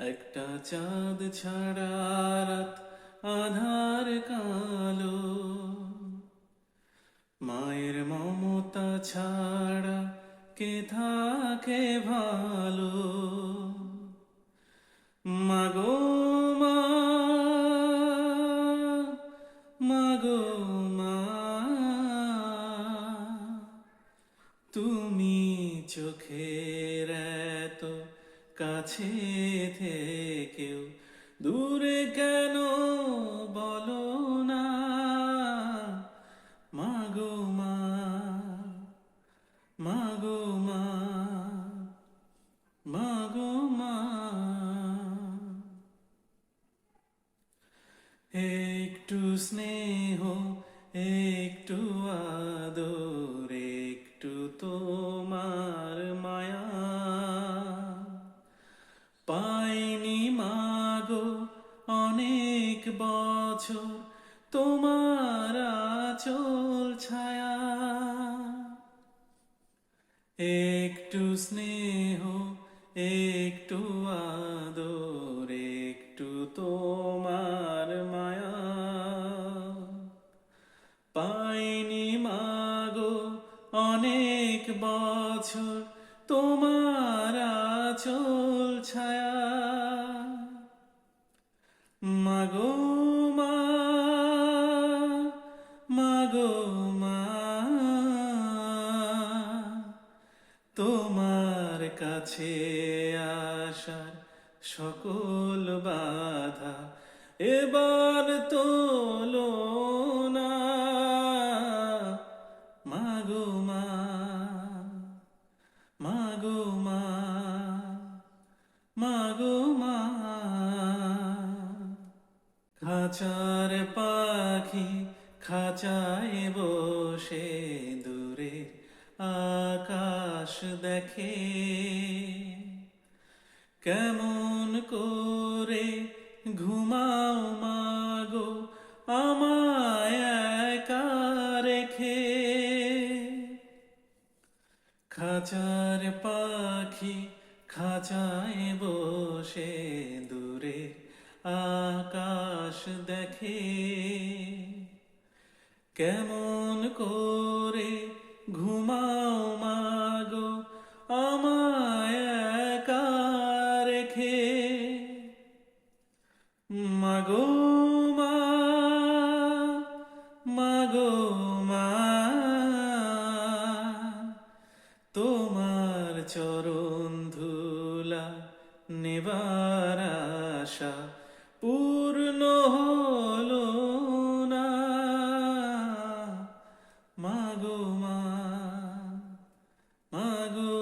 একটা চাঁদ ছাড়া রাত আধার কালো, মায়ের মমতা ছাড়া কে থাকে ভালো। মাগো মা, মাগো মা, তুমি চোখের এত কাছে থেকেও দূরে কেন বলো না? মাগো মা, মাগো মা, মাগো মা। একটু স্নেহ, একটু আদর, একটু তোমার মায়া পাইনি মাগো অনেক বছর, তোমার আঁচল ছায়া। একটু স্নেহ, একটু আদর, একটু তোমার মায়া পাইনি মাগো অনেক বছর, তোমার আঁচল ছায়া। মাগো মা, মাগো মা, তোমার কাছে আসার সকল বাধা এবার তোলো না। মাগো মা, মাগো মা, মাগো মা। খাঁচার পাখি খাঁচায় বসে দূরে আকাশ দেখে, কেমন করে ঘুমাও মাগো আমায় একা রেখে। খাঁচার পাখি খাঁচায় বসে দূরে আকাশ দেখে, কেমন করে ঘুমাও মাগো আমায় একা রেখে। মাগো মা, মাগো মা, তোমার চরণ ধুলা নেবার আশা পূর্ণ হলো না। মাগো মা, মাগো